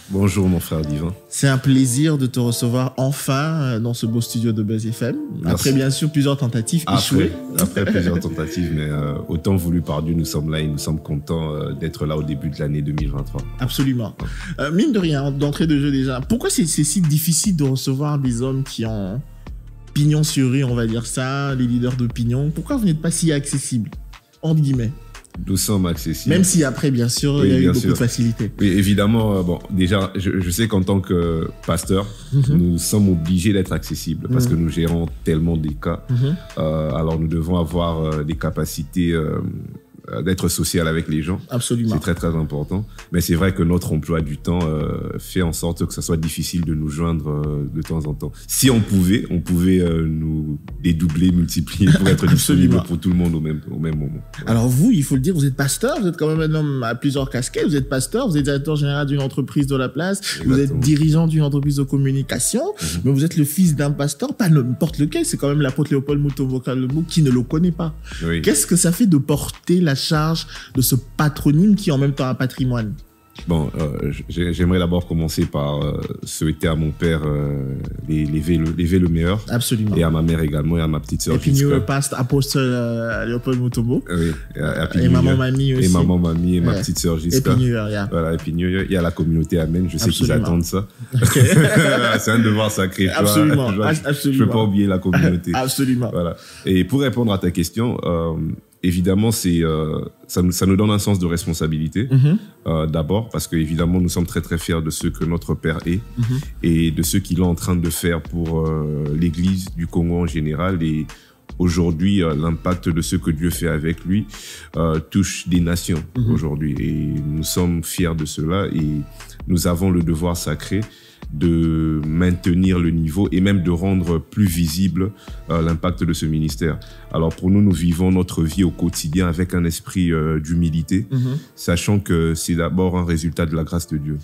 Bonjour mon frère divin. C'est un plaisir de te recevoir enfin dans ce beau studio de Buzz FM. Merci. Après bien sûr plusieurs tentatives échouées. Après plusieurs tentatives, mais autant voulu par Dieu, nous sommes là et nous sommes contents d'être là au début de l'année 2023. Absolument. Mine de rien, d'entrée de jeu déjà, pourquoi c'est si difficile de recevoir des hommes qui ont pignon sur rue, on va dire ça, les leaders d'opinion? Pourquoi vous n'êtes pas si accessible, entre guillemets? Nous sommes accessibles. Même si après, bien sûr, il y a eu beaucoup de facilité. Oui, évidemment, bon, déjà, je sais qu'en tant que pasteur, nous sommes obligés d'être accessibles parce que nous gérons tellement des cas. Alors, nous devons avoir des capacités d'être social avec les gens. Absolument. C'est très, très important. Mais c'est vrai que notre emploi du temps fait en sorte que ça soit difficile de nous joindre de temps en temps. Si on pouvait nous dédoubler, multiplier pour être disponible pour tout le monde au même moment. Alors vous, il faut le dire, vous êtes pasteur, vous êtes quand même un homme à plusieurs casquettes. Vous êtes pasteur, vous êtes directeur général d'une entreprise de la place, Exactement. Vous êtes dirigeant d'une entreprise de communication, mais vous êtes le fils d'un pasteur, pas n'importe lequel, c'est quand même l'apôtre Léopold Mutombo Kalebo qui ne le connaît pas. Oui. Qu'est-ce que ça fait de porter la charge de ce patronyme qui est en même temps un patrimoine? Bon, j'aimerais d'abord commencer par souhaiter à mon père l'évé le meilleur. Absolument. Et à ma mère également et à ma petite sœur. Et puis New Past Apostle Léopold Mutombo. Oui. Et maman Mamie aussi. Et maman Mamie et ma petite sœur Giska. Et puis New Year, yeah. Voilà, et puis New Year, il y a la communauté Amen. Je sais qu'ils attendent ça. Okay. C'est un devoir sacré. Absolument. Je ne peux pas oublier la communauté. Absolument. Voilà. Et pour répondre à ta question, évidemment, ça nous donne un sens de responsabilité, d'abord, parce qu'évidemment, nous sommes très, très fiers de ce que notre Père est et de ce qu'il est en train de faire pour l'Église du Congo en général. Et aujourd'hui, l'impact de ce que Dieu fait avec lui touche des nations aujourd'hui. Et nous sommes fiers de cela et nous avons le devoir sacré de maintenir le niveau et même de rendre plus visible l'impact de ce ministère. Alors pour nous, nous vivons notre vie au quotidien avec un esprit d'humilité, sachant que c'est d'abord un résultat de la grâce de Dieu.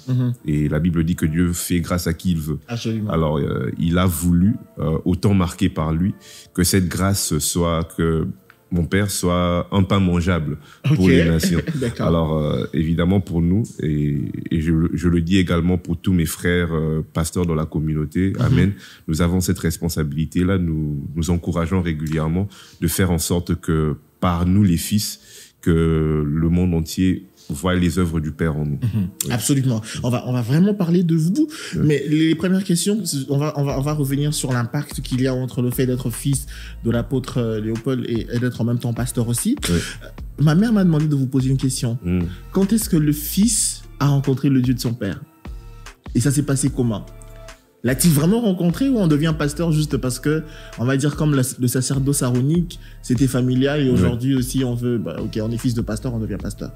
Et la Bible dit que Dieu fait grâce à qui il veut. Absolument. Alors il a voulu, autant marqué par lui, que cette grâce soit que mon père soit un pain mangeable pour les nations. Alors, évidemment, pour nous, et je le dis également pour tous mes frères pasteurs dans la communauté, Amen, nous avons cette responsabilité-là. Nous encourageons régulièrement de faire en sorte que, par nous les fils, que le monde entier voit les œuvres du Père en nous. Oui. Absolument. On va vraiment parler de vous. Mais les premières questions, on va revenir sur l'impact qu'il y a entre le fait d'être fils de l'apôtre Léopold et d'être en même temps pasteur aussi. Ma mère m'a demandé de vous poser une question. Quand est-ce que le fils a rencontré le Dieu de son père? Et ça s'est passé comment? L'a-t-il vraiment rencontré ou on devient pasteur juste parce que, on va dire comme le sacerdoce aaronique, c'était familial et aujourd'hui aussi on veut, ok, on est fils de pasteur, on devient pasteur.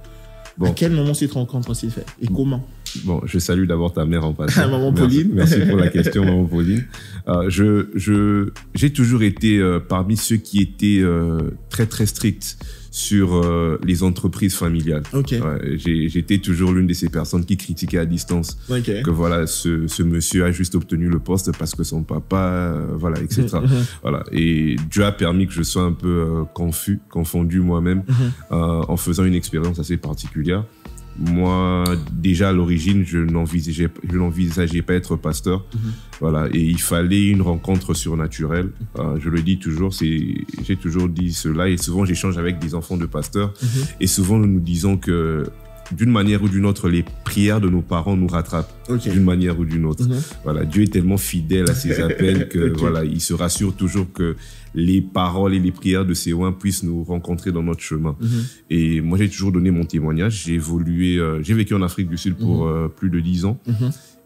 Bon. À quel moment cette rencontre s'est faite et comment? Bon, je salue d'abord ta mère en passant. Maman Pauline. Merci pour la question, Maman Pauline. J'ai toujours été parmi ceux qui étaient très très stricts sur les entreprises familiales. J'étais toujours l'une de ces personnes qui critiquaient à distance que voilà, ce monsieur a juste obtenu le poste parce que son papa, voilà, etc. Voilà. Et Dieu a permis que je sois un peu confondu moi-même en faisant une expérience assez particulière. Moi, déjà à l'origine, je n'envisageais pas être pasteur. Voilà, et il fallait une rencontre surnaturelle. Je le dis toujours, j'ai toujours dit cela et souvent j'échange avec des enfants de pasteurs et souvent nous nous disons que d'une manière ou d'une autre, les prières de nos parents nous rattrapent d'une manière ou d'une autre. Voilà, Dieu est tellement fidèle à ses appels que voilà, il se rassure toujours que les paroles et les prières de ses oins puissent nous rencontrer dans notre chemin. Et moi, j'ai toujours donné mon témoignage. J'ai vécu en Afrique du Sud pour plus de 10 ans.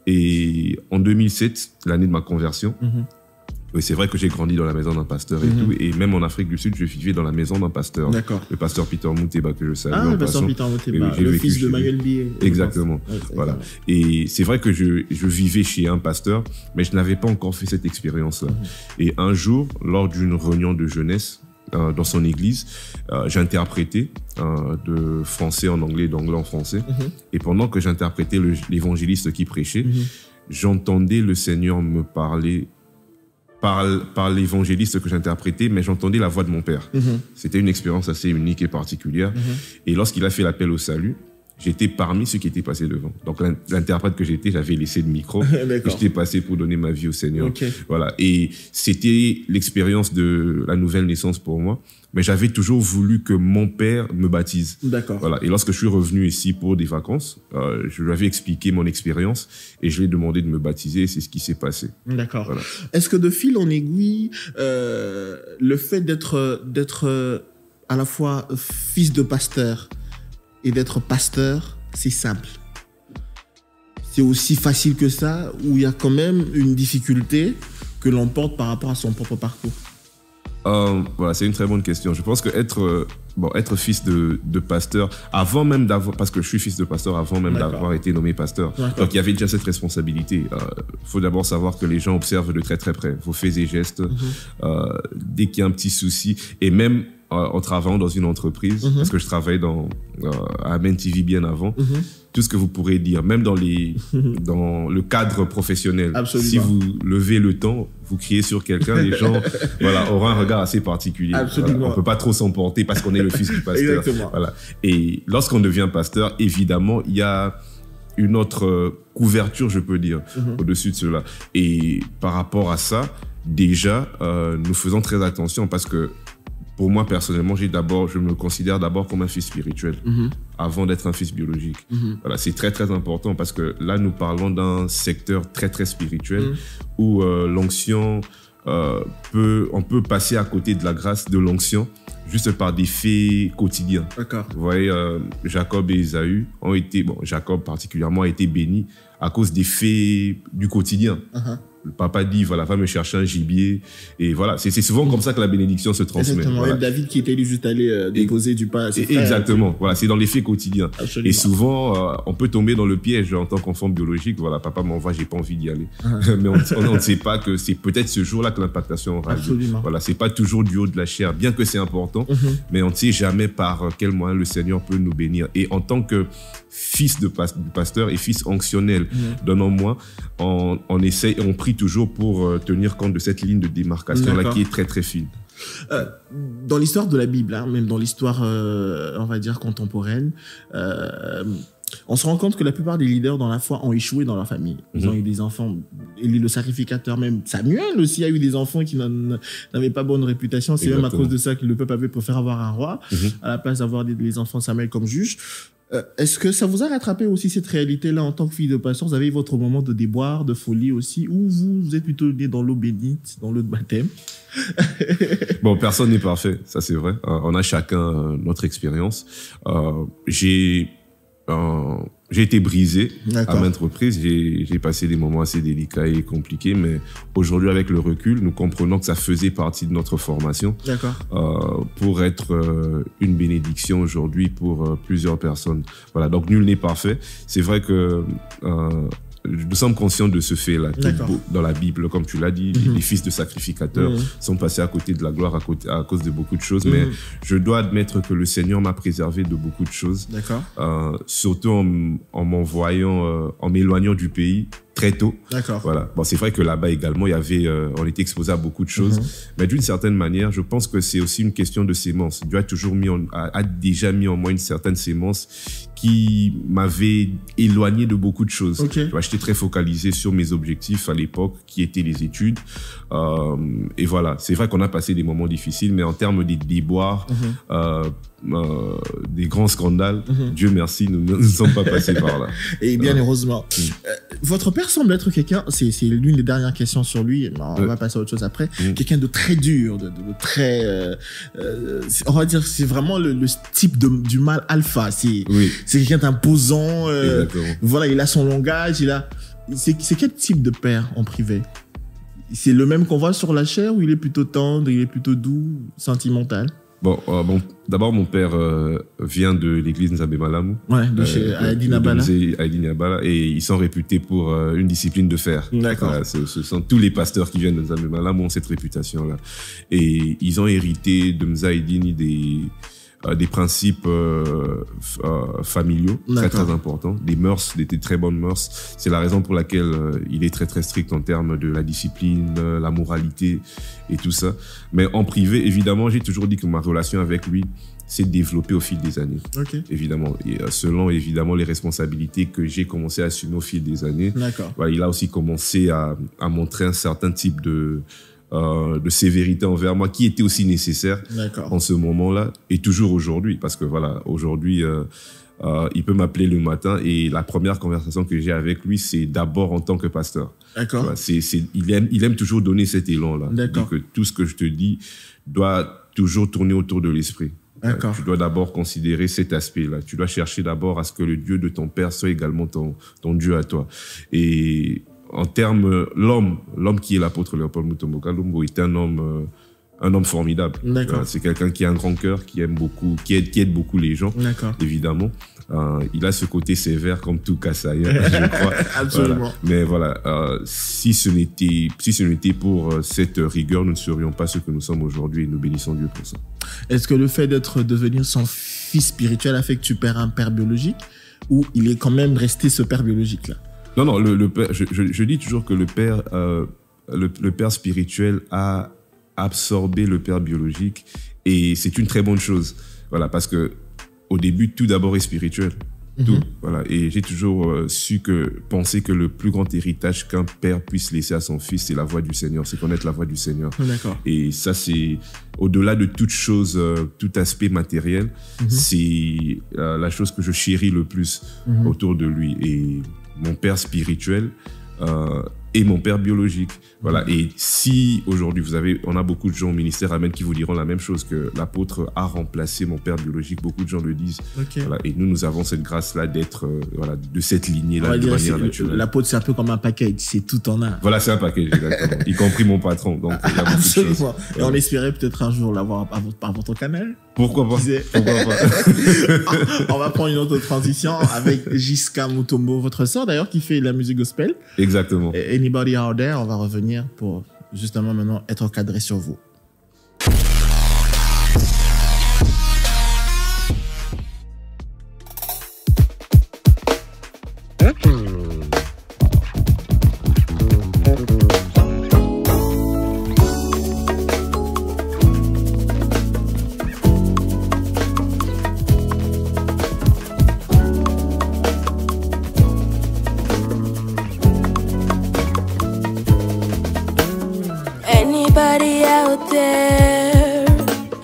Et en 2007, l'année de ma conversion, oui, c'est vrai que j'ai grandi dans la maison d'un pasteur et tout. Et même en Afrique du Sud, je vivais dans la maison d'un pasteur. Le pasteur Peter Mouteba, que je salue. Ah, le pasteur Peter Mouteba, le fils de Manuel Bié. Exactement. Voilà. Et c'est vrai que je vivais chez un pasteur, mais je n'avais pas encore fait cette expérience-là. Et un jour, lors d'une réunion de jeunesse, dans son église, j'ai interprété de français en anglais, d'anglais en français. Et pendant que j'interprétais l'évangéliste qui prêchait, j'entendais le Seigneur me parler par l'évangéliste que j'interprétais, mais j'entendais la voix de mon père. C'était une expérience assez unique et particulière. Et lorsqu'il a fait l'appel au salut, j'étais parmi ceux qui étaient passés devant. Donc, l'interprète que j'étais, j'avais laissé le micro. J'étais passé pour donner ma vie au Seigneur. Voilà. Et c'était l'expérience de la nouvelle naissance pour moi. Mais j'avais toujours voulu que mon père me baptise. Voilà. Et lorsque je suis revenu ici pour des vacances, je lui avais expliqué mon expérience et je lui ai demandé de me baptiser. C'est ce qui s'est passé. Voilà. Est-ce que de fil en aiguille, le fait d'être à la fois fils de pasteur et d'être pasteur, c'est simple? C'est aussi facile que ça, ou il y a quand même une difficulté que l'on porte par rapport à son propre parcours? Voilà, c'est une très bonne question. Je pense que être fils de pasteur, avant même d'avoir, parce que je suis fils de pasteur avant même d'avoir été nommé pasteur, donc il y avait déjà cette responsabilité. Faut d'abord savoir que les gens observent de très très près vos faits et gestes. Dès qu'il y a un petit souci, et même en travaillant dans une entreprise, parce que je travaillais à Amen TV bien avant, tout ce que vous pourrez dire, même dans le cadre professionnel. Absolument. Si vous levez le ton, vous criez sur quelqu'un, les gens auront un regard assez particulier. Absolument. On ne peut pas trop s'emporter parce qu'on est le fils du pasteur. Exactement. Voilà. Et lorsqu'on devient pasteur, évidemment, il y a une autre couverture, je peux dire, au-dessus de cela. Et par rapport à ça, déjà, nous faisons très attention parce que pour moi, personnellement, je me considère d'abord comme un fils spirituel avant d'être un fils biologique. Voilà, c'est très, très important parce que là, nous parlons d'un secteur très, très spirituel où l'onction, on peut passer à côté de la grâce de l'onction juste par des faits quotidiens. Vous voyez, Jacob et Ésaü Jacob particulièrement a été béni à cause des faits du quotidien. Le papa dit, voilà, va me chercher un gibier. Et voilà, c'est souvent comme ça que la bénédiction se transmet. Exactement. Voilà. David qui était juste allé déposer du pain à ses frères. Exactement. Voilà, c'est dans les faits quotidiens. Absolument. Et souvent, on peut tomber dans le piège en tant qu'enfant biologique. Voilà, papa m'envoie, j'ai pas envie d'y aller. Mais on ne sait pas que c'est peut-être ce jour-là que l'impactation aura lieu. Voilà, c'est pas toujours du haut de la chair, bien que c'est important. Mais on ne sait jamais par quel moyen le Seigneur peut nous bénir. Et en tant que fils de pasteur et fils onctionnel d'un homme moi, on essaye, on prie toujours pour tenir compte de cette ligne de démarcation-là qui est très très fine. Dans l'histoire de la Bible, même dans l'histoire, on va dire, contemporaine, on se rend compte que la plupart des leaders dans la foi ont échoué dans leur famille. Ils ont eu des enfants, Élie le sacrificateur, même Samuel aussi a eu des enfants qui n'avaient pas bonne réputation. C'est même à cause de ça que le peuple avait préféré avoir un roi à la place d'avoir les enfants de Samuel comme juge. Est-ce que ça vous a rattrapé aussi cette réalité-là en tant que fille de pasteur? Vous avez eu votre moment de déboire, de folie aussi, ou vous êtes plutôt né dans l'eau bénite, dans l'eau de baptême? Bon, personne n'est parfait, ça c'est vrai. On a chacun notre expérience. J'ai été brisé à maintes reprises. J'ai passé des moments assez délicats et compliqués, mais aujourd'hui, avec le recul, nous comprenons que ça faisait partie de notre formation pour être une bénédiction aujourd'hui pour plusieurs personnes. Voilà, donc nul n'est parfait. C'est vrai que nous sommes conscients de ce fait-là. Dans la Bible, comme tu l'as dit, les fils de sacrificateurs sont passés à côté de la gloire à cause de beaucoup de choses. Mais je dois admettre que le Seigneur m'a préservé de beaucoup de choses. Surtout en m'envoyant, en m'éloignant du pays très tôt. Voilà. Bon, c'est vrai que là-bas également, on était exposé à beaucoup de choses. Mais d'une certaine manière, je pense que c'est aussi une question de sémence. Dieu a déjà mis en moi une certaine sémence qui m'avait éloigné de beaucoup de choses. J'étais très focalisé sur mes objectifs à l'époque, qui étaient les études. Et voilà, c'est vrai qu'on a passé des moments difficiles, mais en termes des déboires, des grands scandales, Dieu merci, nous ne sommes pas passés par là. Et bien heureusement. Votre père semble être quelqu'un, c'est l'une des dernières questions sur lui, on va passer à autre chose après, quelqu'un de très dur, de très... on va dire, c'est vraiment le type du mâle alpha. C'est quelqu'un d'imposant. Voilà, il a son langage, c'est quel type de père en privé? C'est le même qu'on voit sur la chair, ou il est plutôt tendre, il est plutôt doux, sentimental? Bon, d'abord, mon père vient de l'église Nzambe Malamu. De chez Aïdine Abala. Et ils sont réputés pour une discipline de fer. Ce sont tous les pasteurs qui viennent de Nzambe Malamu ont cette réputation-là. Et ils ont hérité de Mza Aïdine des principes familiaux très très importants, des mœurs, des très bonnes mœurs. C'est la raison pour laquelle il est très très strict en termes de la discipline, la moralité et tout ça. Mais en privé, évidemment, j'ai toujours dit que ma relation avec lui s'est développée au fil des années. Évidemment, et selon évidemment les responsabilités que j'ai commencé à assumer au fil des années. Voilà, il a aussi commencé à montrer un certain type de sévérité envers moi qui était aussi nécessaire en ce moment-là et toujours aujourd'hui, parce que voilà, aujourd'hui il peut m'appeler le matin et la première conversation que j'ai avec lui, c'est d'abord en tant que pasteur. Voilà, il aime toujours donner cet élan-là. Donc tout ce que je te dis doit toujours tourner autour de l'esprit. Tu dois d'abord considérer cet aspect-là. Tu dois chercher d'abord à ce que le Dieu de ton père soit également ton Dieu à toi. Et en termes, l'homme qui est l'apôtre Léopold Mutombo Kalumbo est un homme formidable. C'est quelqu'un qui a un grand cœur, qui aime beaucoup, qui aide beaucoup les gens, évidemment. Il a ce côté sévère comme tout Kassaïen, je crois. Absolument. Voilà. Mais voilà, si ce n'était pour cette rigueur, nous ne serions pas ce que nous sommes aujourd'hui et nous bénissons Dieu pour ça. Est-ce que le fait d'être devenu son fils spirituel a fait que tu perds un père biologique ou il est quand même resté ce père biologique-là? Non, le père, je dis toujours que le père spirituel a absorbé le père biologique et c'est une très bonne chose. Voilà, parce que au début, tout d'abord est spirituel. Tout, voilà. Et j'ai toujours pensé que le plus grand héritage qu'un père puisse laisser à son fils, c'est la voix du Seigneur, c'est connaître la voix du Seigneur. Et ça, c'est au-delà de toute chose, tout aspect matériel, c'est la chose que je chéris le plus autour de lui. Et mon père spirituel et mon père biologique. Voilà. Et si aujourd'hui, on a beaucoup de gens au ministère Amen qui vous diront la même chose, que l'apôtre a remplacé mon père biologique, beaucoup de gens le disent. Voilà. Et nous avons cette grâce-là d'être de cette lignée-là de manière naturelle. L'apôtre, c'est un peu comme un package, c'est tout en un. Voilà, c'est un package, exactement. Y compris mon patron. Donc, il y a beaucoup de choses. Et on espérait peut-être un jour l'avoir par votre canal. Pourquoi pas? On va prendre une autre transition avec Jiska Mutombo, votre sœur d'ailleurs, qui fait la musique gospel. Exactement. Anybody Out There, on va revenir pour justement maintenant être cadré sur vous.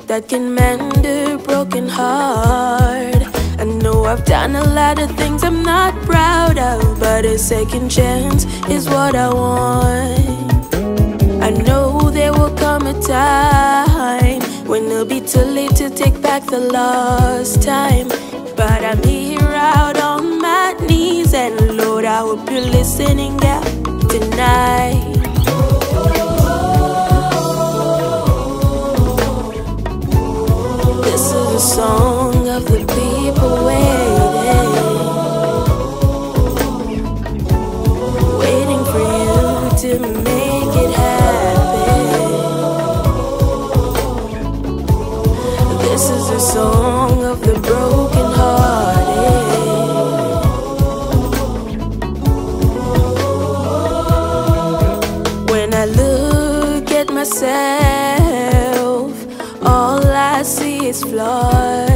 That can mend a broken heart. I know I've done a lot of things I'm not proud of, but a second chance is what I want. I know there will come a time when it'll be too late to take back the lost time. But I'm here out on my knees, and Lord, I hope you're listening out tonight. This is a song of the people waiting for you to make it happen. This is a song of the broken hearted. When I look at myself, all I see is flaws.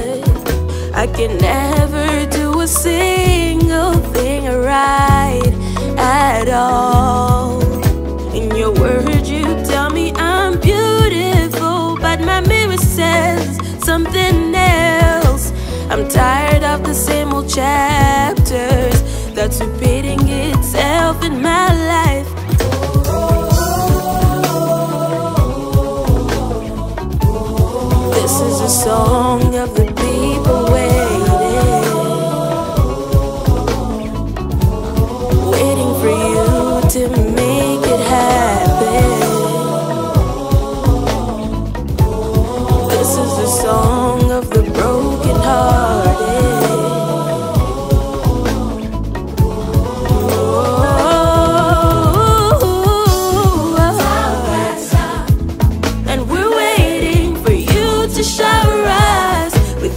I can never do a single thing right at all. In your words you tell me I'm beautiful, but my mirror says something else. I'm tired of the same old chapters that's repeating itself in my life. This is a song of the people waiting for you to make it happen. This is a song of the broken hearted. And we're waiting for you to shower us with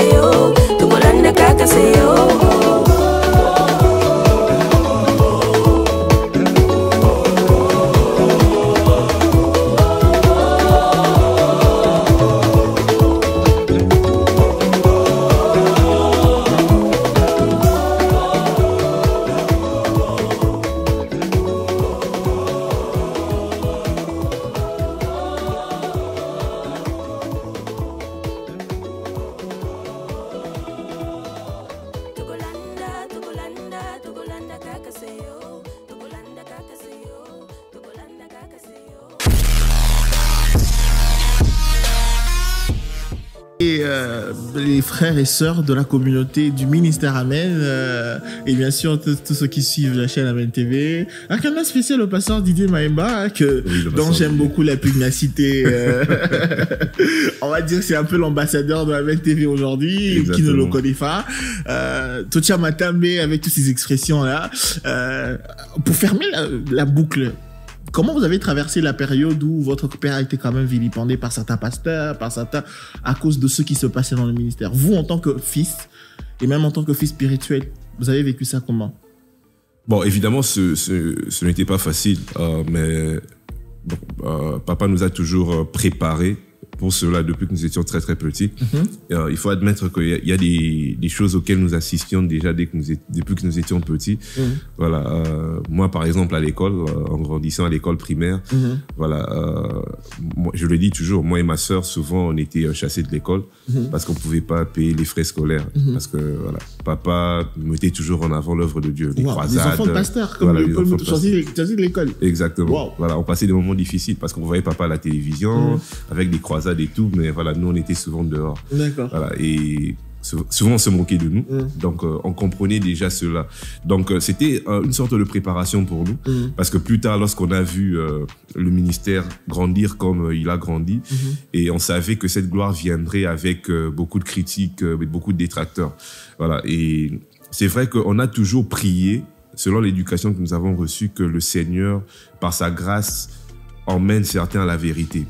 kakasayo, tukulanda kakasayo. Et les frères et sœurs de la communauté du ministère Amen et bien sûr tous ceux qui suivent la chaîne Amen TV. Un canal spécial au pasteur Didier Maemba dont j'aime beaucoup la pugnacité. On va dire que c'est un peu l'ambassadeur de Amen TV aujourd'hui. Qui ne le connaît pas. Tocha Matambe avec toutes ces expressions là. Pour fermer la boucle. Comment vous avez traversé la période où votre père a été quand même vilipendé par certains pasteurs, à cause de ce qui se passait dans le ministère? Vous, en tant que fils, et même en tant que fils spirituel, vous avez vécu ça comment? Bon, évidemment, ce n'était pas facile, mais bon, papa nous a toujours préparés pour cela depuis que nous étions très très petits. Il faut admettre qu'il y a des choses auxquelles nous assistions déjà depuis que nous étions petits. Voilà, moi par exemple à l'école, en grandissant à l'école primaire, voilà, moi, je le dis toujours, moi et ma sœur souvent on était chassés de l'école parce qu'on pouvait pas payer les frais scolaires, parce que voilà, papa mettait toujours en avant l'œuvre de Dieu, les croisades. Les enfants de pasteurs, comme voilà, Paul choisir de l'école. Exactement. Voilà, on passait des moments difficiles parce qu'on voyait papa à la télévision avec des croisades et tout, mais voilà, nous on était souvent dehors. D'accord. Voilà, et souvent on se moquait de nous, donc on comprenait déjà cela. Donc c'était une sorte de préparation pour nous, parce que plus tard, lorsqu'on a vu le ministère grandir comme il a grandi, et on savait que cette gloire viendrait avec beaucoup de critiques, beaucoup de détracteurs. Voilà, et c'est vrai qu'on a toujours prié, selon l'éducation que nous avons reçue, que le Seigneur, par sa grâce, emmène certains à la vérité.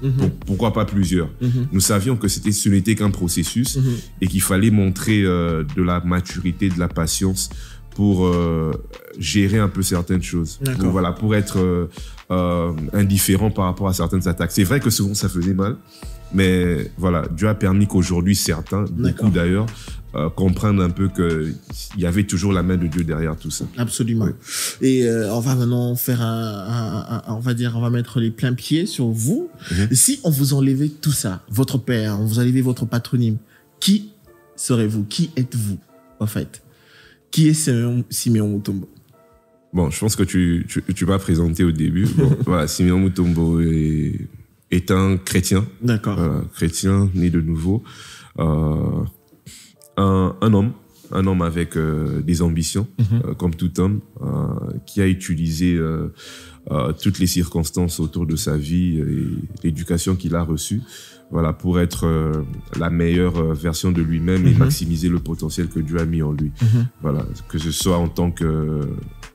Pourquoi pas plusieurs? Nous savions que ce n'était qu'un processus et qu'il fallait montrer de la maturité, de la patience pour gérer un peu certaines choses. Donc, voilà, pour être indifférent par rapport à certaines attaques. C'est vrai que souvent ça faisait mal, mais voilà, Dieu a permis qu'aujourd'hui certains, beaucoup d'ailleurs, comprendre un peu qu'il y avait toujours la main de Dieu derrière tout ça. Absolument. Oui. Et on va maintenant faire on va dire, on va mettre les pleins pieds sur vous. Si on vous enlevait tout ça, votre père, on vous enlevait votre patronyme, qui serez-vous? Qui êtes-vous, en fait? Qui est Simeon Mutombo? Bon, je pense que tu m'as présenté au début. Bon, voilà, Simeon Mutombo est un chrétien. D'accord. Chrétien, né de nouveau. Un homme avec des ambitions, comme tout homme, qui a utilisé toutes les circonstances autour de sa vie et l'éducation qu'il a reçue, voilà, pour être la meilleure version de lui-même et maximiser le potentiel que Dieu a mis en lui. Voilà, que ce soit en tant que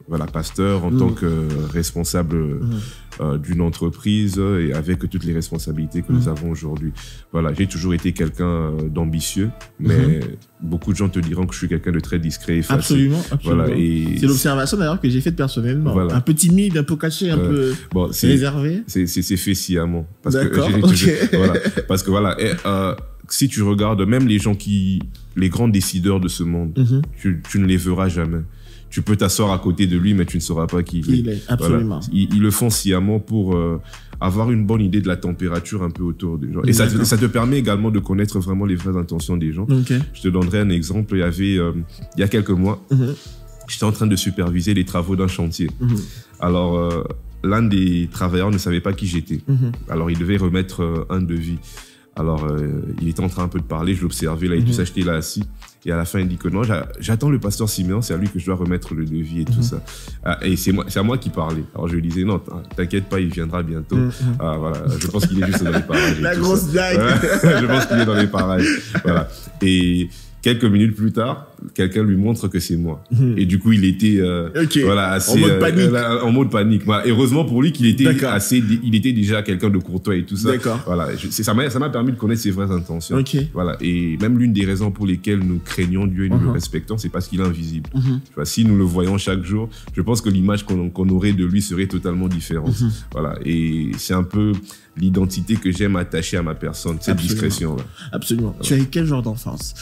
voilà, pasteur, en tant que responsable d'une entreprise et avec toutes les responsabilités que nous avons aujourd'hui. Voilà, j'ai toujours été quelqu'un d'ambitieux, mais beaucoup de gens te diront que je suis quelqu'un de très discret et facile. Absolument, absolument. Voilà, et c'est l'observation d'ailleurs que j'ai faite personnellement. Voilà. Un peu timide, un peu caché, un peu réservé. C'est fait sciemment. Voilà, parce que voilà, si tu regardes même les grands décideurs de ce monde, tu ne les verras jamais. Tu peux t'asseoir à côté de lui, mais tu ne sauras pas qui il est. Absolument. Voilà. Ils le font sciemment pour avoir une bonne idée de la température un peu autour des gens. Et ça te permet également de connaître vraiment les vraies intentions des gens. Je te donnerai un exemple. Il y a quelques mois, j'étais en train de superviser les travaux d'un chantier. Alors, l'un des travailleurs ne savait pas qui j'étais. Alors, il devait remettre un devis. Alors, il était en train un peu de parler, je l'observais là et tout ça, j'étais là assis. Et à la fin, il dit que non, j'attends le pasteur Simeon, c'est à lui que je dois remettre le devis et tout ça. Et c'est à moi qui parlais. Alors je lui disais, non, t'inquiète pas, il viendra bientôt. Voilà, je pense qu'il est juste dans les parages. La grosse blague. Je pense qu'il est dans les parages. Voilà. Et quelques minutes plus tard, quelqu'un lui montre que c'est moi. Et du coup, il était assez, en mode panique. En mode panique. Voilà. Heureusement pour lui qu'il était il était déjà quelqu'un de courtois et tout ça. Voilà. Ça m'a permis de connaître ses vraies intentions. Voilà. Et même l'une des raisons pour lesquelles nous craignons Dieu et nous le respectons, c'est parce qu'il est invisible. Si nous le voyons chaque jour, je pense que l'image qu'on aurait de lui serait totalement différente. Voilà. Et c'est un peu l'identité que j'aime attacher à ma personne, cette discrétion-là. Absolument. Voilà. Tu as eu quel genre d'enfance?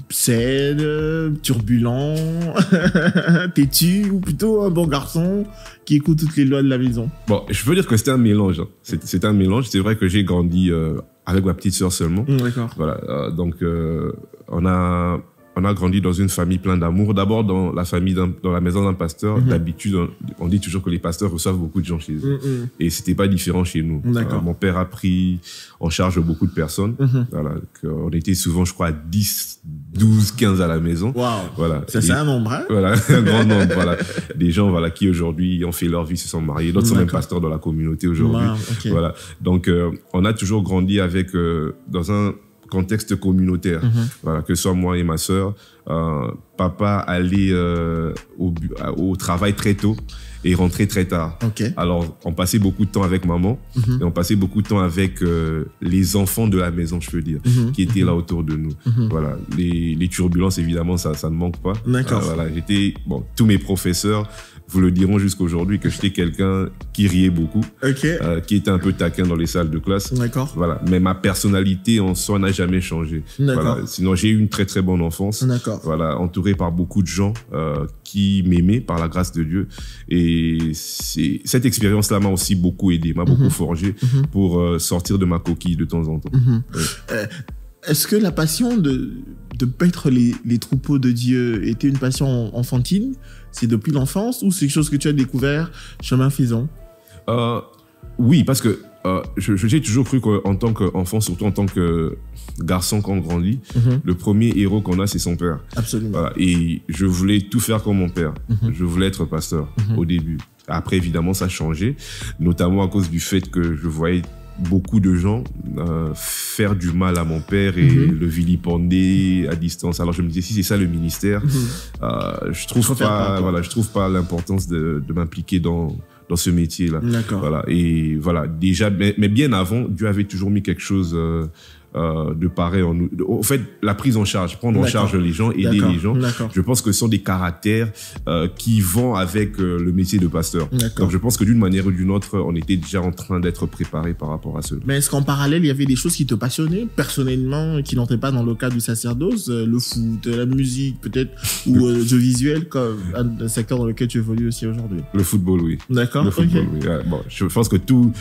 Saine, turbulent, têtu, ou plutôt un bon garçon qui écoute toutes les lois de la maison? Bon, je veux dire que c'était un mélange. C'est un mélange. C'est vrai que j'ai grandi avec ma petite sœur seulement. D'accord. Voilà. Donc, on a grandi dans une famille pleine d'amour. D'abord, dans la maison d'un pasteur. D'habitude, on dit toujours que les pasteurs reçoivent beaucoup de gens chez eux. Et c'était pas différent chez nous. Mon père a pris en charge beaucoup de personnes. Voilà. On était souvent, je crois, 10, 12, 15 à la maison. Wow. Voilà. Ça, c'est un nombre, hein? Voilà. Un grand nombre, voilà. Des gens, voilà, qui aujourd'hui ont fait leur vie, se sont mariés. D'autres sont même pasteurs dans la communauté aujourd'hui. Okay. Voilà. Donc, on a toujours grandi avec, dans un contexte communautaire. Voilà, que ce soit moi et ma sœur. Papa allait au travail très tôt et rentrait très tard. Alors, on passait beaucoup de temps avec maman et on passait beaucoup de temps avec les enfants de la maison, je peux dire, qui étaient là autour de nous. Voilà, les turbulences, évidemment, ça ne manque pas. Voilà, tous mes professeurs vous le diront jusqu'aujourd'hui que j'étais quelqu'un qui riait beaucoup, qui était un peu taquin dans les salles de classe. Voilà. Mais ma personnalité en soi n'a jamais changé. Voilà. Sinon, j'ai eu une très très bonne enfance. Voilà, entouré par beaucoup de gens qui m'aimaient par la grâce de Dieu. Et cette expérience-là m'a aussi beaucoup aidé, m'a beaucoup forgé pour sortir de ma coquille de temps en temps. Est-ce que la passion de paître les troupeaux de Dieu était une passion enfantine? C'est depuis l'enfance ou c'est quelque chose que tu as découvert chemin faisant? Oui, parce que j'ai toujours cru qu'en tant qu'enfant, surtout en tant que garçon quand on grandit, le premier héros qu'on a, c'est son père. Absolument. Voilà. Et je voulais tout faire comme mon père. Je voulais être pasteur au début. Après, évidemment, ça a changé, notamment à cause du fait que je voyais beaucoup de gens faire du mal à mon père et le vilipender à distance. Alors je me disais, si c'est ça le ministère, je trouve pas l'importance de m'impliquer dans ce métier-là. Voilà. Et voilà, déjà, mais bien avant, Dieu avait toujours mis quelque chose de pareil en nous. En fait, la prise en charge, prendre en charge les gens, aider les gens. Je pense que ce sont des caractères qui vont avec le métier de pasteur. Donc, je pense que d'une manière ou d'une autre, on était déjà en train d'être préparé par rapport à cela. Mais est-ce qu'en parallèle, il y avait des choses qui te passionnaient personnellement, qui n'entraient pas dans le cadre du sacerdoce, le foot, la musique peut-être, ou jeux visuels, comme un secteur dans lequel tu évolues aussi aujourd'hui? Le football, oui. D'accord. Le football, oui. Ouais, bon, je pense que tout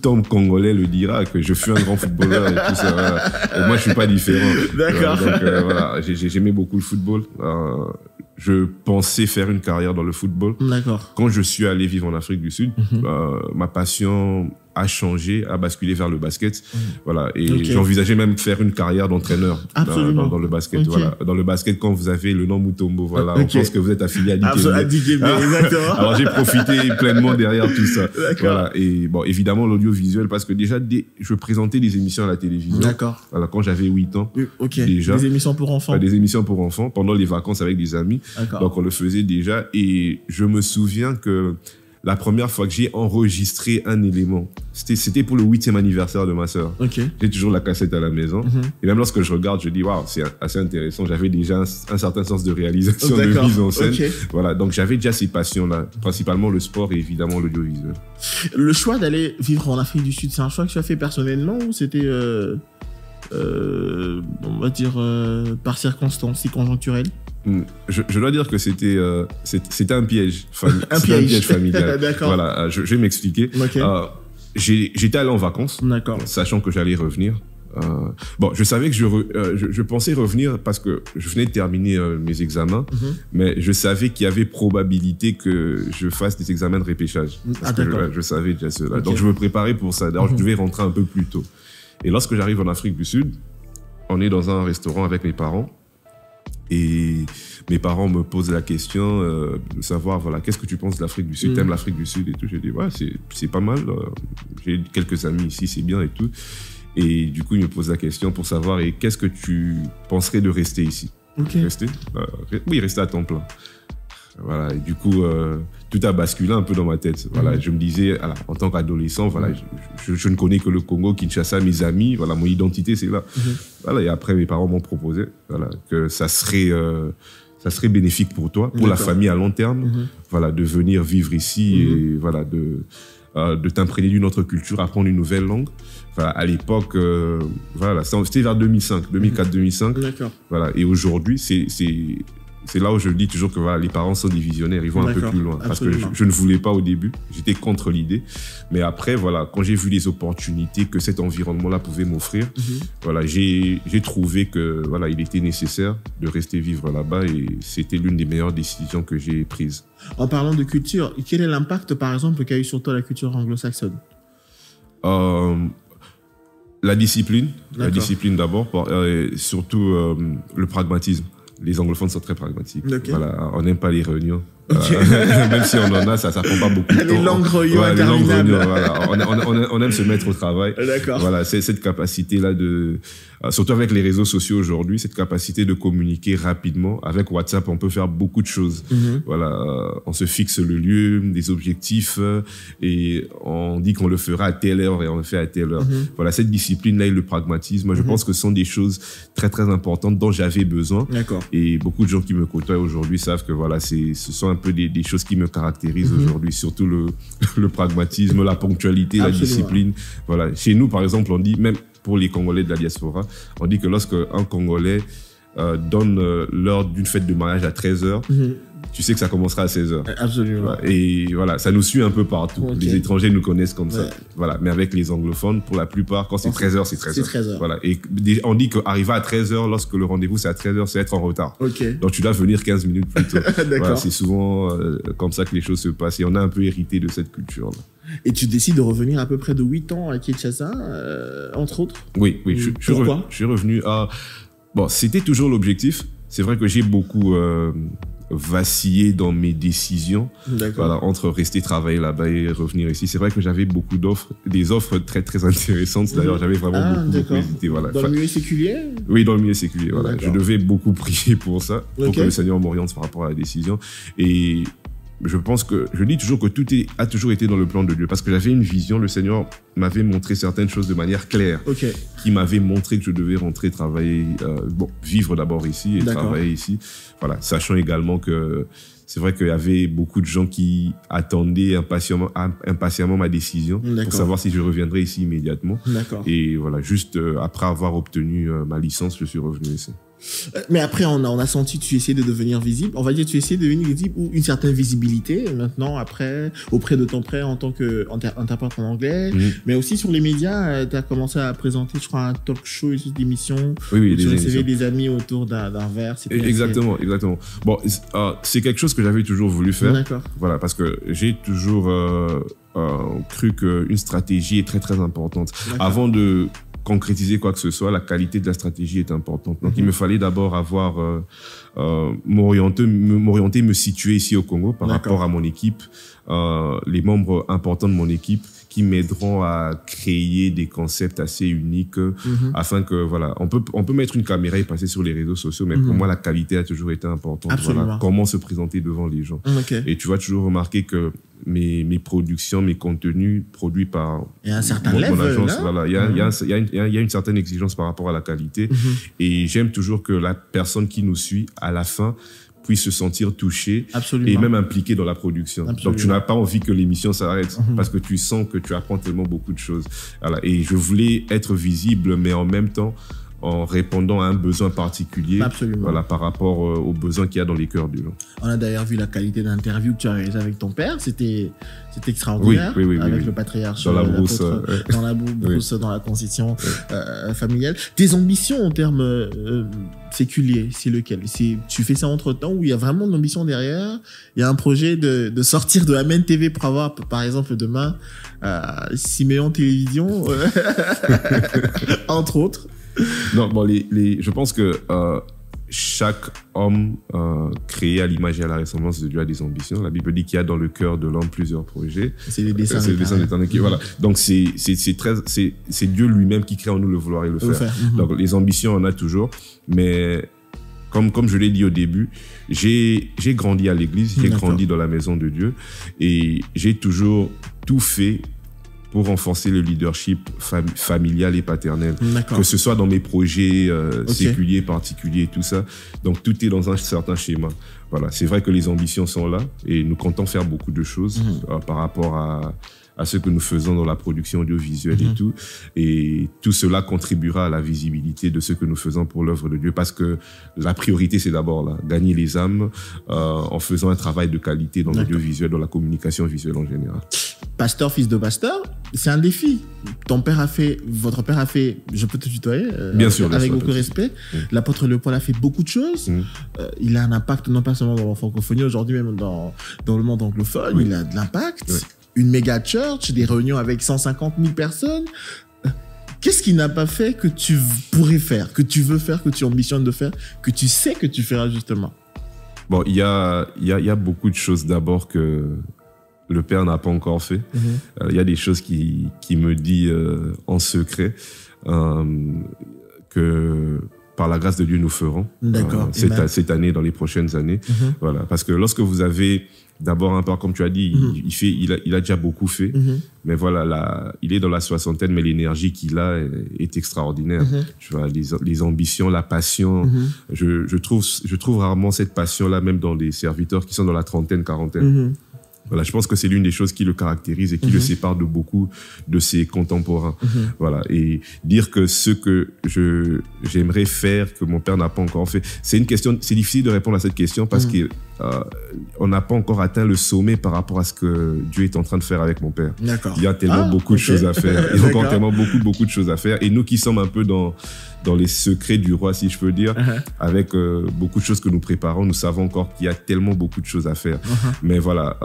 homme congolais le dira, que je suis un grand footballeur et tout ça. Voilà. Et moi, je suis pas différent. D'accord. Donc, voilà, j'aimais beaucoup le football. Je pensais faire une carrière dans le football. D'accord. Quand je suis allé vivre en Afrique du Sud, ma passion a changé, a basculé vers le basket. Voilà. Et j'envisageais même faire une carrière d'entraîneur dans le basket. Voilà. Dans le basket, quand vous avez le nom Mutombo, voilà, on pense que vous êtes affilié à Dikembe. Exactement. Alors, j'ai profité pleinement derrière tout ça. Voilà. Et bon, évidemment, l'audiovisuel, parce que déjà, je présentais des émissions à la télévision. Voilà, quand j'avais 8 ans. Déjà. Des émissions pour enfants. Des émissions pour enfants, pendant les vacances avec des amis. Donc, on le faisait déjà. Et je me souviens que la première fois que j'ai enregistré un élément, c'était pour le 8e anniversaire de ma sœur. J'ai toujours la cassette à la maison. Et même lorsque je regarde, je dis, waouh, c'est assez intéressant. J'avais déjà un certain sens de réalisation, de mise en scène. Voilà, donc j'avais déjà ces passions-là, principalement le sport et évidemment l'audiovisuel. Le choix d'aller vivre en Afrique du Sud, c'est un choix que tu as fait personnellement ou c'était, on va dire, par circonstance, si conjoncturelle? Je dois dire que c'était un piège. Un piège familial. Voilà, je vais m'expliquer. J'étais allé en vacances, sachant que j'allais revenir. Bon, je savais que je pensais revenir parce que je venais de terminer mes examens, mais je savais qu'il y avait probabilité que je fasse des examens de repêchage. Je savais déjà cela. Donc, je me préparais pour ça. D'ailleurs, je devais rentrer un peu plus tôt. Et lorsque j'arrive en Afrique du Sud, on est dans un restaurant avec mes parents. Et mes parents me posent la question de savoir, voilà, qu'est-ce que tu penses de l'Afrique du Sud? T'aimes l'Afrique du Sud et tout? J'ai dit, ouais, c'est pas mal. J'ai quelques amis ici, c'est bien et tout. Et du coup, ils me posent la question pour savoir, et qu'est-ce que tu penserais de rester ici? Rester à temps plein. Voilà, et du coup, tout a basculé un peu dans ma tête. Voilà, je me disais, en tant qu'adolescent, voilà, je ne connais que le Congo, Kinshasa, mes amis, voilà, mon identité, c'est là. Voilà, et après, mes parents m'ont proposé, voilà, que ça serait bénéfique pour toi, pour la famille à long terme, voilà, de venir vivre ici et voilà, de t'imprégner d'une autre culture, apprendre une nouvelle langue. Voilà, à l'époque, voilà, c'était vers 2004-2005. D'accord. Voilà, et aujourd'hui, c'est là où je dis toujours que voilà, les parents sont des visionnaires, ils vont un peu plus loin. Absolument. Parce que je ne voulais pas au début, j'étais contre l'idée. Mais après, voilà, quand j'ai vu les opportunités que cet environnement-là pouvait m'offrir, voilà, j'ai trouvé que voilà, il était nécessaire de rester vivre là-bas et c'était l'une des meilleures décisions que j'ai prises. En parlant de culture, quel est l'impact, par exemple, qu'a eu sur toi la culture anglo-saxonne? La discipline d'abord, surtout le pragmatisme. Les anglophones sont très pragmatiques. Voilà, on n'aime pas les réunions. Même si on en a, ça prend pas beaucoup de temps. Les longues réunions interminables. Voilà. On aime se mettre au travail. Voilà, c'est cette capacité-là surtout avec les réseaux sociaux aujourd'hui, cette capacité de communiquer rapidement. Avec WhatsApp, on peut faire beaucoup de choses. Voilà, on se fixe le lieu, des objectifs, et on dit qu'on le fera à telle heure et on le fait à telle heure. Voilà, cette discipline-là et le pragmatisme, je pense que ce sont des choses très, très importantes dont j'avais besoin. Et beaucoup de gens qui me côtoient aujourd'hui savent que voilà, ce sont un peu des choses qui me caractérisent aujourd'hui, surtout le pragmatisme, la ponctualité, la discipline. Voilà. Chez nous, par exemple, on dit, même pour les Congolais de la diaspora, on dit que lorsqu'un Congolais donne l'heure d'une fête de mariage à 13h, tu sais que ça commencera à 16h. Absolument. Et voilà, ça nous suit un peu partout. Les étrangers nous connaissent comme ça. Voilà. Mais avec les anglophones, pour la plupart, quand c'est 13h, c'est 13h. C'est 13h. Voilà. Et on dit qu'arriver à 13h, lorsque le rendez-vous c'est à 13h, c'est être en retard. Donc tu dois venir 15 minutes plus tôt. Voilà, c'est souvent comme ça que les choses se passent. Et on a un peu hérité de cette culture-là. Et tu décides de revenir à peu près de 8 ans à Kinshasa, entre autres? Oui. Pourquoi? Je suis revenu à... Bon, c'était toujours l'objectif. C'est vrai que j'ai beaucoup vacillé dans mes décisions, voilà, entre rester travailler là-bas et revenir ici. C'est vrai que j'avais beaucoup d'offres, des offres très très intéressantes. D'ailleurs, j'avais vraiment beaucoup hésité. Voilà. Dans le milieu séculier? Oui, dans le milieu séculier. Voilà. Je devais beaucoup prier pour ça, pour que le Seigneur m'oriente par rapport à la décision. Et je pense que, je dis toujours que tout a toujours été dans le plan de Dieu, parce que j'avais une vision, le Seigneur m'avait montré certaines choses de manière claire, qui m'avait montré que je devais rentrer travailler, vivre d'abord ici et travailler ici. Voilà, sachant également que c'est vrai qu'il y avait beaucoup de gens qui attendaient impatiemment ma décision pour savoir si je reviendrais ici immédiatement. Et voilà, juste après avoir obtenu ma licence, je suis revenu ici. Mais après, on a senti que tu essayais de devenir visible. On va dire que tu essayais de devenir visible ou une certaine visibilité maintenant, après, auprès de ton frère en tant qu'interprète en anglais. Mais aussi sur les médias, tu as commencé à présenter, je crois, un talk show, des émissions. Tu recevais des amis autour d'un verre. Exactement. Bon, c'est quelque chose que j'avais toujours voulu faire. Voilà, parce que j'ai toujours cru qu'une stratégie est très, très importante. Avant de concrétiser quoi que ce soit, la qualité de la stratégie est importante. Donc, il me fallait d'abord m'orienter, me situer ici au Congo par rapport à mon équipe, les membres importants de mon équipe qui m'aideront à créer des concepts assez uniques afin que, voilà, on peut mettre une caméra et passer sur les réseaux sociaux, mais pour moi, la qualité a toujours été importante. Voilà, comment se présenter devant les gens. Et tu vas toujours remarquer que mes productions, mes contenus produits par un certain level, mon agence, voilà, il y a une certaine exigence par rapport à la qualité. Et j'aime toujours que la personne qui nous suit, à la fin, puisse se sentir touché et même impliqué dans la production. Donc, tu n'as pas envie que l'émission s'arrête parce que tu sens que tu apprends tellement beaucoup de choses. Voilà. Et je voulais être visible, mais en même temps, en répondant à un besoin particulier, voilà, par rapport aux besoins qu'il y a dans les cœurs des gens. On a d'ailleurs vu la qualité d'interview que tu as réalisée avec ton père, c'était extraordinaire, avec le patriarche dans la brousse, dans la brousse, dans la transition familiale. Tes ambitions en termes séculiers, c'est lequel? Tu fais ça entre-temps ou il y a vraiment une ambition derrière? Il y a un projet de sortir de Amen TV pour avoir, par exemple, demain, Siméon Télévision, entre autres. Non, bon, je pense que chaque homme créé à l'image et à la ressemblance de Dieu a des ambitions. La Bible dit qu'il y a dans le cœur de l'homme plusieurs projets. C'est les dessins d'Éternel. Voilà. Donc, c'est Dieu lui-même qui crée en nous le vouloir et le faire. Donc, les ambitions, on a toujours. Mais comme je l'ai dit au début, j'ai grandi à l'église, j'ai grandi dans la maison de Dieu et j'ai toujours tout fait pour renforcer le leadership familial et paternel. Que ce soit dans mes projets séculiers, particuliers, tout ça. Donc, tout est dans un certain schéma. Voilà, c'est vrai que les ambitions sont là et nous comptons faire beaucoup de choses par rapport à ce que nous faisons dans la production audiovisuelle et tout. Et tout cela contribuera à la visibilité de ce que nous faisons pour l'œuvre de Dieu parce que la priorité, c'est d'abord là, gagner les âmes en faisant un travail de qualité dans l'audiovisuel, dans la communication visuelle en général. Pasteur, fils de pasteur, c'est un défi. Votre père a fait, je peux te tutoyer, bien sûr, avec beaucoup de respect. L'apôtre Léopold a fait beaucoup de choses. Il a un impact non pas seulement dans la francophonie, aujourd'hui même dans le monde anglophone, il a de l'impact. Une méga church, des réunions avec 150 000 personnes. Qu'est-ce qu'il n'a pas fait que tu pourrais faire, que tu veux faire, que tu ambitionnes de faire, que tu sais que tu feras justement? Bon, il y a beaucoup de choses d'abord que le Père n'a pas encore fait. Il y a des choses qui me dit en secret que par la grâce de Dieu nous ferons cette année, dans les prochaines années. Voilà, parce que lorsque vous avez d'abord un peu, comme tu as dit, il a déjà beaucoup fait, mais voilà, il est dans la soixantaine, mais l'énergie qu'il a est extraordinaire. Tu vois, les ambitions, la passion, je trouve rarement cette passion-là, même dans des serviteurs qui sont dans la trentaine, quarantaine. Voilà, je pense que c'est l'une des choses qui le caractérise et qui le sépare de beaucoup de ses contemporains. Voilà, et dire que ce que j'aimerais faire, que mon père n'a pas encore fait, c'est difficile de répondre à cette question parce que on n'a pas encore atteint le sommet par rapport à ce que Dieu est en train de faire avec mon père. Il y a tellement beaucoup de choses à faire. Il y a encore tellement beaucoup de choses à faire. Et nous qui sommes un peu dans les secrets du roi, si je peux dire, avec beaucoup de choses que nous préparons, nous savons encore qu'il y a tellement beaucoup de choses à faire. Mais voilà,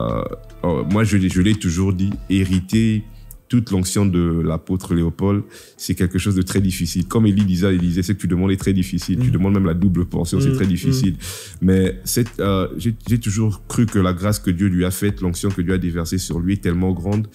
moi je l'ai toujours dit, hériter toute l'onction de l'apôtre Léopold, c'est quelque chose de très difficile. Comme Élie disait, c'est que tu demandes est très difficile. Tu demandes même la double portion, c'est très difficile. Mais j'ai toujours cru que la grâce que Dieu lui a faite, l'onction que Dieu a déversée sur lui est tellement grande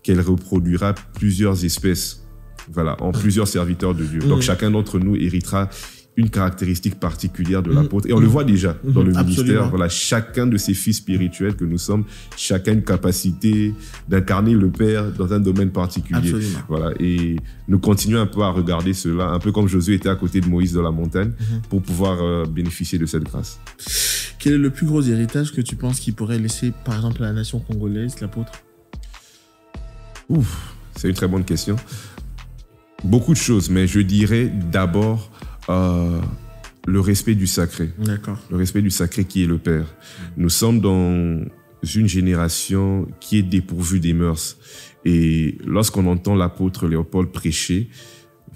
qu'elle reproduira plusieurs espèces. Voilà, en plusieurs serviteurs de Dieu. Donc, chacun d'entre nous héritera une caractéristique particulière de l'apôtre. Et on le voit déjà dans le ministère. Voilà, chacun de ces fils spirituels que nous sommes, chacun a une capacité d'incarner le Père dans un domaine particulier. Voilà, et nous continuons un peu à regarder cela, un peu comme Josué était à côté de Moïse dans la montagne, pour pouvoir bénéficier de cette grâce. Quel est le plus gros héritage que tu penses qu'il pourrait laisser, par exemple, à la nation congolaise, l'apôtre? C'est une très bonne question. Beaucoup de choses, mais je dirais d'abord le respect du sacré. Le respect du sacré qui est le Père. Nous sommes dans une génération qui est dépourvue des mœurs. Et lorsqu'on entend l'apôtre Léopold prêcher,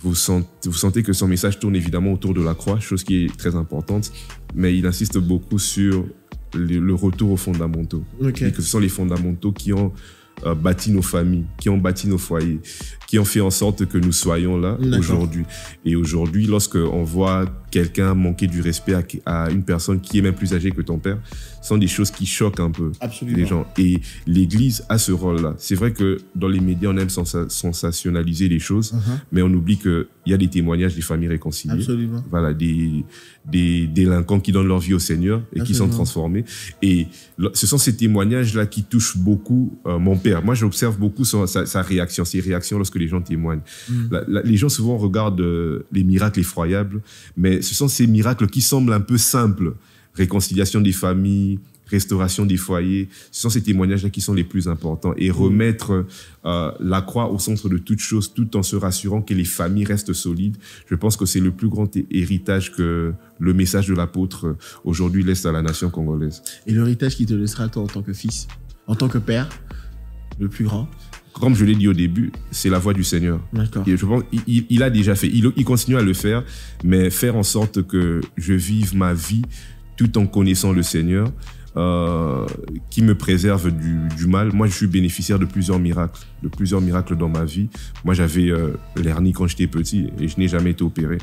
vous sentez que son message tourne évidemment autour de la croix, chose qui est très importante, mais il insiste beaucoup sur le retour aux fondamentaux. Et que ce sont les fondamentaux qui ont bâti nos familles, qui ont bâti nos foyers, qui ont fait en sorte que nous soyons là aujourd'hui. Et aujourd'hui, lorsqu'on voit quelqu'un manquer du respect à une personne qui est même plus âgée que ton père, ce sont des choses qui choquent un peu les gens. Et l'Église a ce rôle-là. C'est vrai que dans les médias, on aime sensationnaliser les choses, mais on oublie qu'il y a des témoignages des familles réconciliées. Voilà, des délinquants qui donnent leur vie au Seigneur et qui sont transformés. Et ce sont ces témoignages-là qui touchent beaucoup mon père. Moi, j'observe beaucoup sa réaction, ses réactions lorsque les gens témoignent. Les gens souvent regardent les miracles effroyables, mais ce sont ces miracles qui semblent un peu simples. Réconciliation des familles, restauration des foyers, ce sont ces témoignages-là qui sont les plus importants. Et remettre la croix au centre de toute chose, tout en se rassurant que les familles restent solides, je pense que c'est le plus grand héritage que le message de l'apôtre aujourd'hui laisse à la nation congolaise. Et l'héritage qui te laissera toi en tant que fils, en tant que père, le plus grand? Comme je l'ai dit au début, c'est la voie du Seigneur. Et je pense qu'il a déjà fait, il continue à le faire, mais faire en sorte que je vive ma vie tout en connaissant le Seigneur, qui me préserve du mal. Moi, je suis bénéficiaire de plusieurs miracles dans ma vie. Moi, j'avais l'hernie quand j'étais petit et je n'ai jamais été opéré.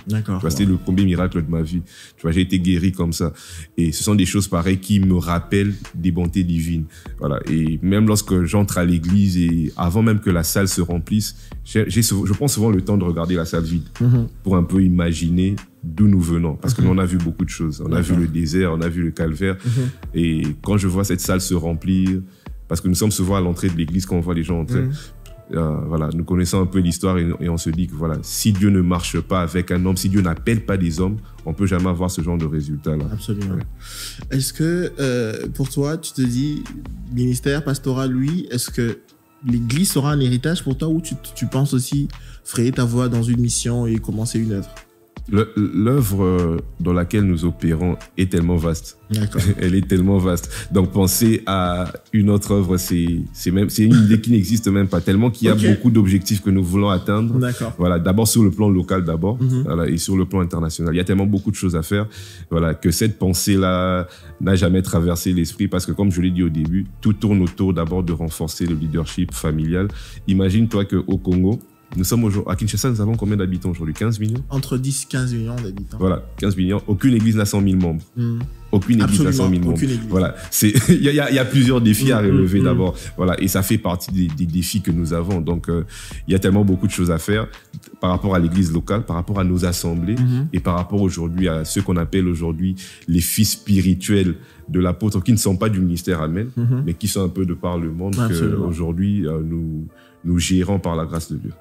C'était le premier miracle de ma vie. Tu vois, j'ai été guéri comme ça. Et ce sont des choses pareilles qui me rappellent des bontés divines. Voilà. Et même lorsque j'entre à l'église et avant même que la salle se remplisse, je prends souvent le temps de regarder la salle vide pour un peu imaginer d'où nous venons. Parce que nous, on a vu beaucoup de choses. On a vu le désert, on a vu le calvaire. Et quand je vois cette salle se remplir, parce que nous sommes souvent à l'entrée de l'église quand on voit les gens entrer, voilà, nous connaissons un peu l'histoire et on se dit que voilà, si Dieu ne marche pas avec un homme, si Dieu n'appelle pas des hommes, on peut jamais avoir ce genre de résultat-là. Absolument. Est-ce que pour toi, tu te dis, ministère pastoral, oui, est-ce que l'église sera un héritage pour toi ou tu penses aussi frayer ta voix dans une mission et commencer une œuvre? L'œuvre dans laquelle nous opérons est tellement vaste. Elle est tellement vaste. Donc, penser à une autre œuvre, c'est une idée qui n'existe même pas, tellement qu'il y a beaucoup d'objectifs que nous voulons atteindre. Voilà, d'abord sur le plan local, voilà, et sur le plan international. Il y a tellement beaucoup de choses à faire, voilà, que cette pensée-là n'a jamais traversé l'esprit parce que, comme je l'ai dit au début, tout tourne autour d'abord de renforcer le leadership familial. Imagine-toi qu'au Congo, nous sommes aujourd'hui, à Kinshasa, nous avons combien d'habitants aujourd'hui? 15 millions? Entre 10 et 15 millions d'habitants. Voilà, 15 millions. Aucune église n'a 100 000 membres. Aucune église n'a 100 000 membres. Voilà, il y a plusieurs défis à relever d'abord. Voilà, et ça fait partie des défis que nous avons. Donc, il y a tellement beaucoup de choses à faire par rapport à l'église locale, par rapport à nos assemblées et par rapport aujourd'hui à ceux qu'on appelle aujourd'hui les fils spirituels de l'apôtre, qui ne sont pas du ministère Amen, mais qui sont un peu de par le monde, qu'aujourd'hui nous gérons par la grâce de Dieu.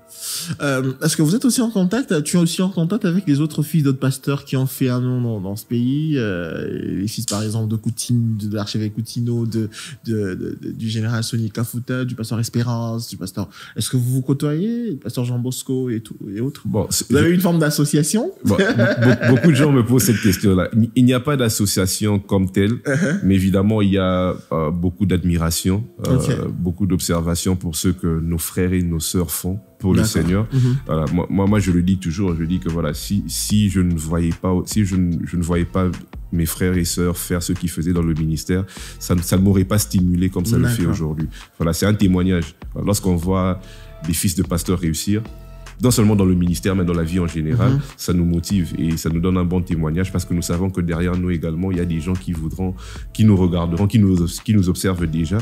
Est-ce que vous êtes aussi en contact, tu es aussi en contact avec les autres fils d'autres pasteurs qui ont fait un nom dans ce pays, les fils par exemple de Coutinho, de l'archevêque Coutinho, du général Sonny Kafuta, du pasteur Espérance, du pasteur... Est-ce que vous vous côtoyez, le pasteur Jean Bosco et autres? Bon, vous avez une forme d'association? Beaucoup de gens me posent cette question-là. Il n'y a pas d'association comme telle, mais évidemment, il y a beaucoup d'admiration, beaucoup d'observation pour ce que nos frères et nos sœurs font pour le Seigneur. Voilà, moi, je le dis toujours, je dis que voilà, si je ne voyais pas mes frères et sœurs faire ce qu'ils faisaient dans le ministère, ça ne m'aurait pas stimulé comme ça le fait aujourd'hui. Voilà, c'est un témoignage. Lorsqu'on voit des fils de pasteurs réussir, non seulement dans le ministère, mais dans la vie en général, ça nous motive et ça nous donne un bon témoignage parce que nous savons que derrière nous également, il y a des gens qui nous regarderont, qui nous observent déjà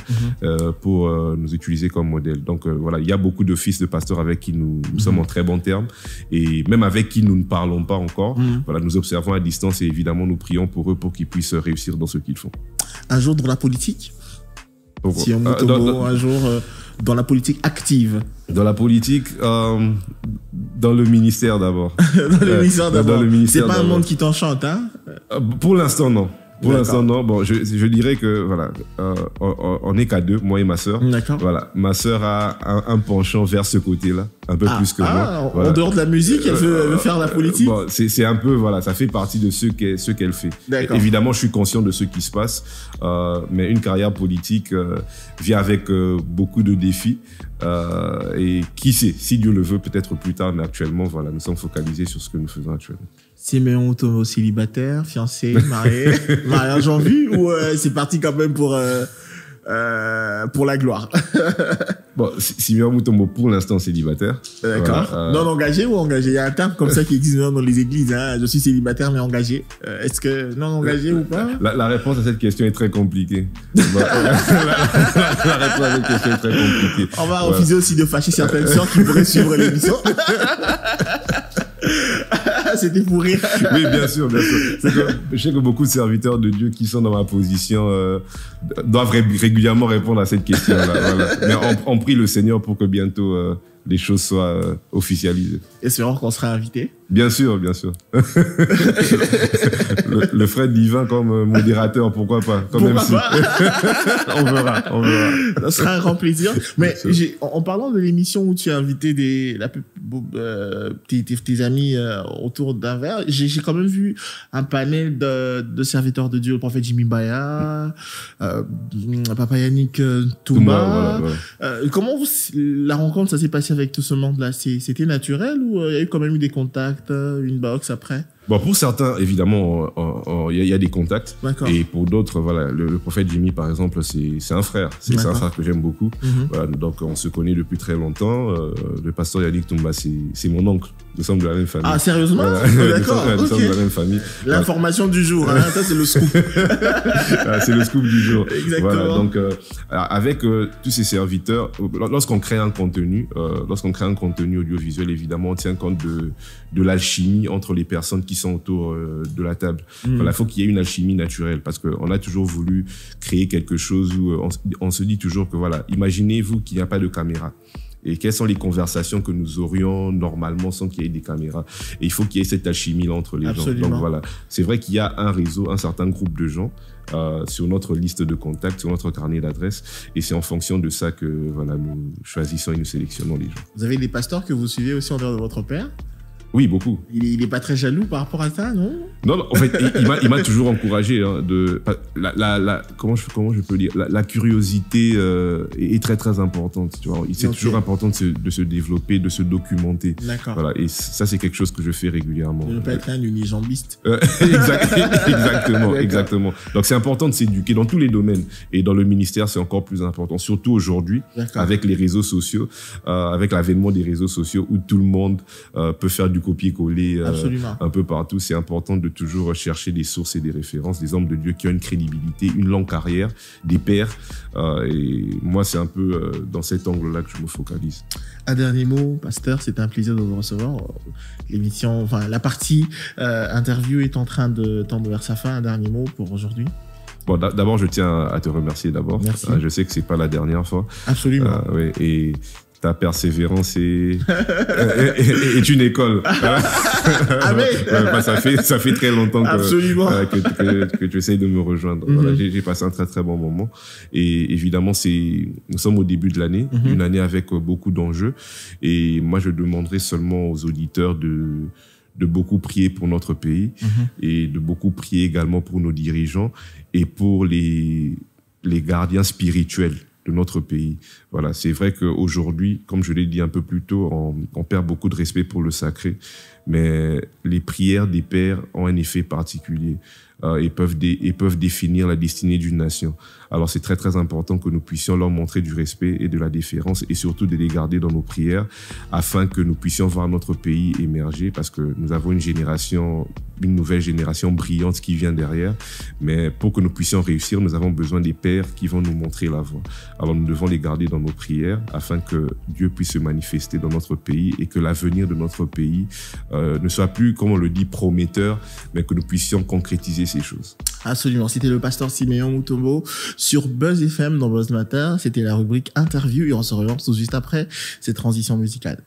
pour nous utiliser comme modèle. Donc voilà, il y a beaucoup de fils de pasteurs avec qui nous sommes en très bons termes et même avec qui nous ne parlons pas encore. Voilà, nous observons à distance et évidemment, nous prions pour eux pour qu'ils puissent réussir dans ce qu'ils font. Un jour dans la politique? Si on un jour dans la politique active. Dans la politique, dans le ministère d'abord. Dans le ministère d'abord. C'est pas un monde qui t'enchante, hein? Pour l'instant, non. Pour l'instant, non. Bon, je dirais que, voilà, on n'est qu'à deux, moi et ma sœur. Voilà. Ma sœur a un penchant vers ce côté-là, un peu plus que moi. Voilà. En dehors de la musique, elle veut faire la politique? Bon, c'est un peu, voilà, ça fait partie de ce qu'elle fait. Évidemment, je suis conscient de ce qui se passe, mais une carrière politique vient avec beaucoup de défis. Et qui sait, si Dieu le veut, peut-être plus tard, mais actuellement, voilà, nous sommes focalisés sur ce que nous faisons actuellement. Siméon Mutombo célibataire, fiancé, marié, mariage en vue, ou c'est parti quand même pour la gloire? Bon, Siméon Mutombo pour l'instant célibataire. D'accord. Voilà, non engagé ou engagé? Il y a un terme comme ça qui existe dans les églises. Hein. Je suis célibataire mais engagé. Est-ce que non engagé ou pas? La réponse à cette question est très compliquée. La réponse à cette question est très compliquée. On va refuser aussi de fâcher certaines sœurs qui pourraient suivre l'émission. C'était pour rire. Oui, bien sûr, bien sûr. Je sais que beaucoup de serviteurs de Dieu qui sont dans ma position doivent régulièrement répondre à cette question-là. Voilà. Mais on prie le Seigneur pour que bientôt les choses soient officialisées. Espérons qu'on sera invité. Bien sûr, bien sûr. le frère divin comme modérateur, pourquoi pas? On verra. Ça sera un grand plaisir. Mais en parlant de l'émission où tu as invité tes amis autour d'un verre, j'ai quand même vu un panel de serviteurs de Dieu, le prophète Jimmy Baya, Papa Yannick Touma. Voilà. Comment la rencontre, ça s'est passé avec tout ce monde-là? C'était naturel ou il y a eu quand même eu des contacts, une box après? Bon, pour certains, évidemment, il y a des contacts. Et pour d'autres, voilà, le prophète Jimmy, par exemple, c'est un frère. C'est un frère que j'aime beaucoup. Voilà, donc, on se connaît depuis très longtemps. Le pasteur Yannick Toumba, c'est mon oncle. Nous sommes de la même famille. Ah, sérieusement? Voilà. D'accord. Nous sommes de la même famille. L'information du jour, hein. Ça, c'est le scoop. C'est le scoop du jour. Exactement. Voilà, donc, avec tous ces serviteurs, lorsqu'on crée un contenu audiovisuel, évidemment, on tient compte de l'alchimie entre les personnes qui qui sont autour de la table. Voilà, il faut qu'il y ait une alchimie naturelle parce qu'on a toujours voulu créer quelque chose où on se dit toujours que voilà, imaginez-vous qu'il n'y a pas de caméra. Et quelles sont les conversations que nous aurions normalement sans qu'il y ait des caméras. Et il faut qu'il y ait cette alchimie-là entre les gens. Donc voilà, c'est vrai qu'il y a un réseau, un certain groupe de gens sur notre liste de contacts, sur notre carnet d'adresses. Et c'est en fonction de ça que voilà, nous choisissons et nous sélectionnons les gens. Vous avez des pasteurs que vous suivez aussi en dehors de votre père? Oui, beaucoup. Il n'est pas très jaloux par rapport à ça, non? Non, en fait, il m'a toujours encouragé. Hein, comment je peux dire, la curiosité est très, très importante. C'est toujours important de se développer, de se documenter. D'accord. Voilà, et ça, c'est quelque chose que je fais régulièrement. De ne pas être un unijambiste. Exactement. Donc, c'est important de s'éduquer dans tous les domaines. Et dans le ministère, c'est encore plus important. Surtout aujourd'hui, avec les réseaux sociaux, avec l'avènement des réseaux sociaux où tout le monde peut faire du copier-coller un peu partout. C'est important de toujours chercher des sources et des références, des hommes de Dieu qui ont une crédibilité, une longue carrière, des pairs. Et moi, c'est un peu dans cet angle-là que je me focalise. Un dernier mot, pasteur, c'était un plaisir de vous recevoir. L'émission, enfin, la partie interview est en train de tendre vers sa fin. Un dernier mot pour aujourd'hui? Bon, d'abord, je tiens à te remercier d'abord. Merci. Je sais que c'est pas la dernière fois. Absolument. Ouais, et ta persévérance est une école. Ça fait très longtemps que tu essayes de me rejoindre. Voilà, j'ai passé un très très bon moment. Et évidemment, nous sommes au début de l'année, une année avec beaucoup d'enjeux. Et moi, je demanderai seulement aux auditeurs de beaucoup prier pour notre pays et de beaucoup prier également pour nos dirigeants et pour les gardiens spirituels de notre pays. Voilà, c'est vrai qu'aujourd'hui, comme je l'ai dit un peu plus tôt, on perd beaucoup de respect pour le sacré, mais les prières des pères ont un effet particulier et peuvent définir la destinée d'une nation. Alors c'est très très important que nous puissions leur montrer du respect et de la déférence et surtout de les garder dans nos prières afin que nous puissions voir notre pays émerger parce que nous avons une nouvelle génération brillante qui vient derrière. Mais pour que nous puissions réussir, nous avons besoin des pères qui vont nous montrer la voie. Alors nous devons les garder dans nos prières afin que Dieu puisse se manifester dans notre pays et que l'avenir de notre pays ne soit plus, comme on le dit, prometteur, mais que nous puissions concrétiser ces choses. Absolument. C'était le pasteur Siméon Mutombo sur Buzz FM dans Buzz Matter. C'était la rubrique interview et on se relance tout juste après cette transition musicale.